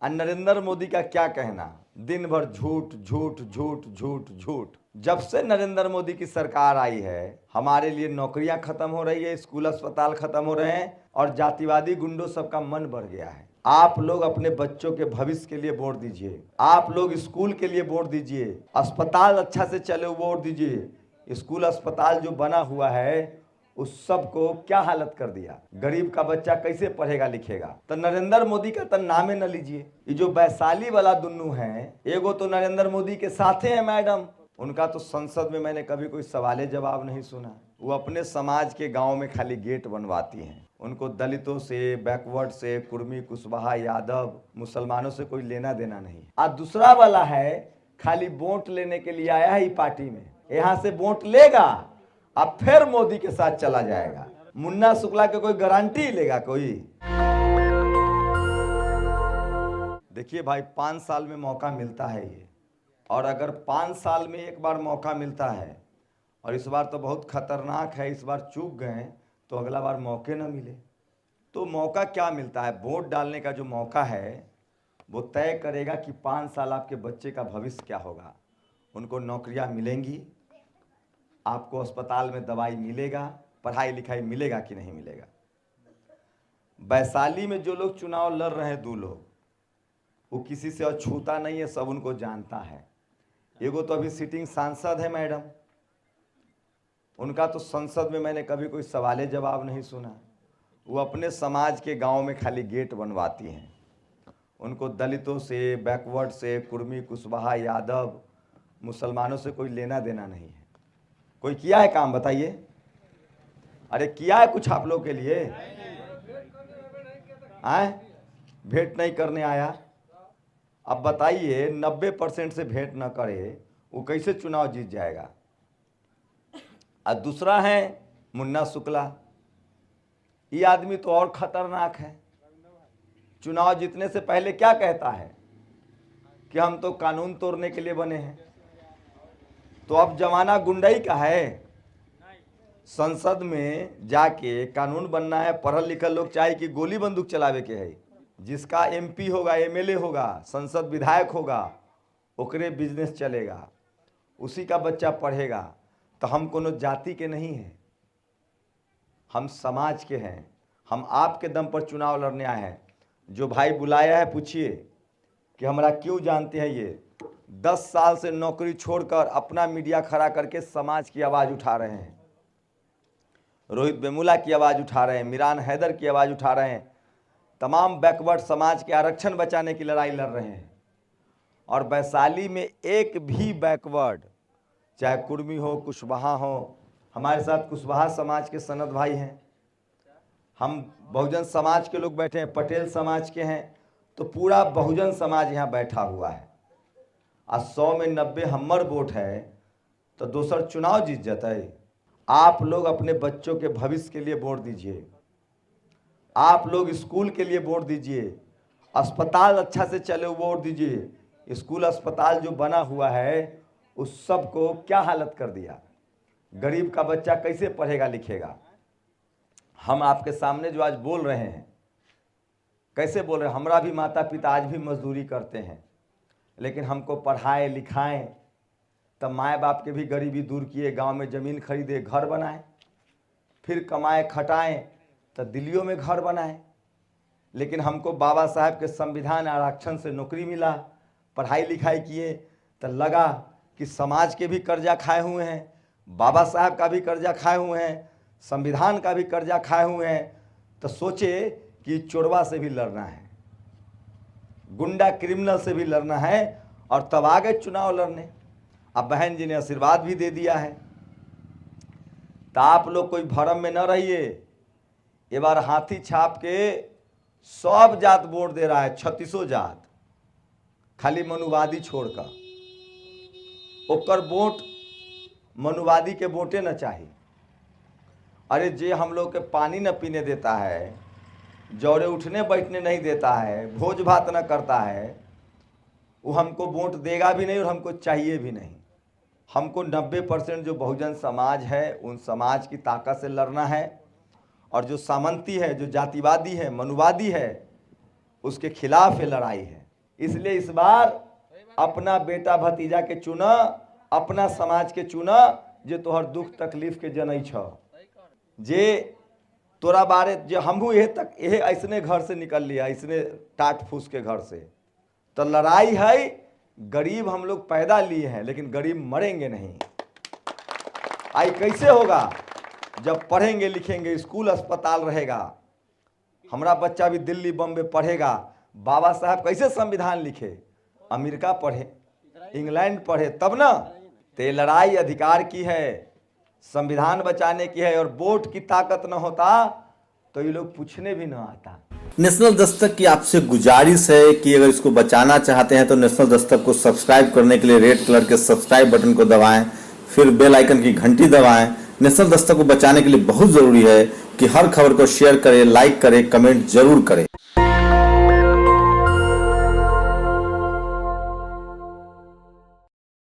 नरेंद्र मोदी का क्या कहना, दिन भर झूठ झूठ झूठ झूठ झूठ। जब से नरेंद्र मोदी की सरकार आई है हमारे लिए नौकरियां खत्म हो रही है, स्कूल अस्पताल खत्म हो रहे हैं और जातिवादी गुंडों सबका मन बढ़ गया है। आप लोग अपने बच्चों के भविष्य के लिए वोट दीजिए, आप लोग स्कूल के लिए वोट दीजिए, अस्पताल अच्छा से चले वोट दीजिए। स्कूल अस्पताल जो बना हुआ है उस सब को क्या हालत कर दिया, गरीब का बच्चा कैसे पढ़ेगा लिखेगा। तो नरेंद्र मोदी का तो नामे न लीजिए। ये जो वैशाली वाला दुन्नू है, एगो तो नरेंद्र मोदी के साथे है मैडम, उनका तो संसद में मैंने कभी कोई सवाल जवाब नहीं सुना। वो अपने समाज के गांव में खाली गेट बनवाती हैं। उनको दलितों से, बैकवर्ड से, कुर्मी, कुशवाहा, यादव, मुसलमानों से कोई लेना देना नहीं। और दूसरा वाला है खाली वोट लेने के लिए आया है पार्टी में, यहाँ से वोट लेगा अब फिर मोदी के साथ चला जाएगा। मुन्ना शुक्ला के कोई गारंटी लेगा कोई? देखिए भाई, 5 साल में मौका मिलता है ये, और अगर 5 साल में एक बार मौका मिलता है और इस बार तो बहुत खतरनाक है, इस बार चूक गए तो अगला बार मौके ना मिले। तो मौका क्या मिलता है, वोट डालने का जो मौका है वो तय करेगा कि 5 साल आपके बच्चे का भविष्य क्या होगा। उनको नौकरियां मिलेंगी, आपको अस्पताल में दवाई मिलेगा, पढ़ाई लिखाई मिलेगा कि नहीं मिलेगा। वैशाली में जो लोग चुनाव लड़ रहे हैं, 2 लोग, वो किसी से अछूता नहीं है, सब उनको जानता है। एगो तो अभी सिटिंग सांसद है मैडम, उनका तो संसद में मैंने कभी कोई सवाल जवाब नहीं सुना। वो अपने समाज के गांव में खाली गेट बनवाती हैं। उनको दलितों से, बैकवर्ड से, कुर्मी, कुशवाहा, यादव, मुसलमानों से कोई लेना देना नहीं है। कोई किया है काम बताइए? अरे किया है कुछ आप लोग के लिए? आए भेंट नहीं करने आया। अब बताइए, 90% से भेंट न करे वो कैसे चुनाव जीत जाएगा? और दूसरा है मुन्ना शुक्ला, ये आदमी तो और खतरनाक है। चुनाव जीतने से पहले क्या कहता है कि हम तो कानून तोड़ने के लिए बने हैं। तो अब जमाना गुंडई का है। संसद में जाके कानून बनना है, पढ़ल लिखल लोग चाहे कि गोली बंदूक चलावे के है। जिसका एमपी होगा, एमएलए होगा, संसद विधायक होगा, ओकरे बिजनेस चलेगा, उसी का बच्चा पढ़ेगा। तो हम कोनो जाति के नहीं हैं, हम समाज के हैं। हम आपके दम पर चुनाव लड़ने आए हैं। जो भाई बुलाया है पूछिए कि हमरा क्यों जानते हैं। ये 10 साल से नौकरी छोड़कर अपना मीडिया खड़ा करके समाज की आवाज़ उठा रहे हैं। रोहित वेमुला की आवाज़ उठा रहे हैं, मिरान हैदर की आवाज़ उठा रहे हैं, तमाम बैकवर्ड समाज के आरक्षण बचाने की लड़ाई लड़ रहे हैं। और वैशाली में एक भी बैकवर्ड, चाहे कुर्मी हो, कुशवाहा हो, हमारे साथ कुशवाहा समाज के सनद भाई हैं, हम बहुजन समाज के लोग बैठे हैं, पटेल समाज के हैं, तो पूरा बहुजन समाज यहाँ बैठा हुआ है। और 100 में 90 हमर वोट है तो दोसर चुनाव जीत जाते। आप लोग अपने बच्चों के भविष्य के लिए वोट दीजिए, आप लोग स्कूल के लिए वोट दीजिए, अस्पताल अच्छा से चले वोट दीजिए। स्कूल अस्पताल जो बना हुआ है उस सब को क्या हालत कर दिया, गरीब का बच्चा कैसे पढ़ेगा लिखेगा। हम आपके सामने जो आज बोल रहे हैं, कैसे बोल रहे हैं, हमारा भी माता पिता आज भी मजदूरी करते हैं, लेकिन हमको पढ़ाए लिखाएं, तब माए बाप के भी गरीबी दूर किए, गांव में ज़मीन खरीदे, घर बनाए, फिर कमाए खटाएं तो दिल्लियों में घर बनाए। लेकिन हमको बाबा साहब के संविधान आरक्षण से नौकरी मिला, पढ़ाई लिखाई किए, तो लगा कि समाज के भी कर्जा खाए हुए हैं, बाबा साहब का भी कर्जा खाए हुए हैं, संविधान का भी कर्जा खाए हुए हैं। तो सोचे कि चोरवा से भी लड़ना है, गुंडा क्रिमिनल से भी लड़ना है, और तब आ गए चुनाव लड़ने। अब बहन जी ने आशीर्वाद भी दे दिया है। तो आप लोग कोई भरम में न रहिए। ये बार हाथी छाप के सब जात वोट दे रहा है, 36 जात, खाली मनुवादी छोड़कर। ओकर वोट मनुवादी के वोटे न चाहिए। अरे जे हम लोग के पानी न पीने देता है, जौरे उठने बैठने नहीं देता है, भोज भात न करता है, वो हमको वोट देगा भी नहीं और हमको चाहिए भी नहीं। हमको 90% जो बहुजन समाज है उन समाज की ताकत से लड़ना है, और जो सामंती है, जो जातिवादी है, मनुवादी है, उसके खिलाफ ये लड़ाई है। इसलिए इस बार अपना बेटा भतीजा के चुना, अपना समाज के चुना जे तोहर दुख तकलीफ के जनै छ, जे तोरा बारे जे हमहू यह ऐसने घर से निकल लिया, ऐसने टाट फूस के घर से। तो लड़ाई है, गरीब हम लोग पैदा लिए हैं लेकिन गरीब मरेंगे नहीं। आई कैसे होगा? जब पढ़ेंगे लिखेंगे, स्कूल अस्पताल रहेगा, हमारा बच्चा भी दिल्ली बम्बे पढ़ेगा। बाबा साहब कैसे संविधान लिखे? अमेरिका पढ़े, इंग्लैंड पढ़े तब ना। तो ये लड़ाई अधिकार की है, संविधान बचाने की है। और वोट की ताकत न होता तो ये लोग पूछने भी ना आता। नेशनल दस्तक की आपसे गुजारिश है कि अगर इसको बचाना चाहते हैं तो नेशनल दस्तक को सब्सक्राइब करने के लिए रेड कलर के सब्सक्राइब बटन को दबाएं, फिर बेल आइकन की घंटी दबाएं। नेशनल दस्तक को बचाने के लिए बहुत जरूरी है कि हर खबर को शेयर करें, लाइक करें, कमेंट जरूर करें।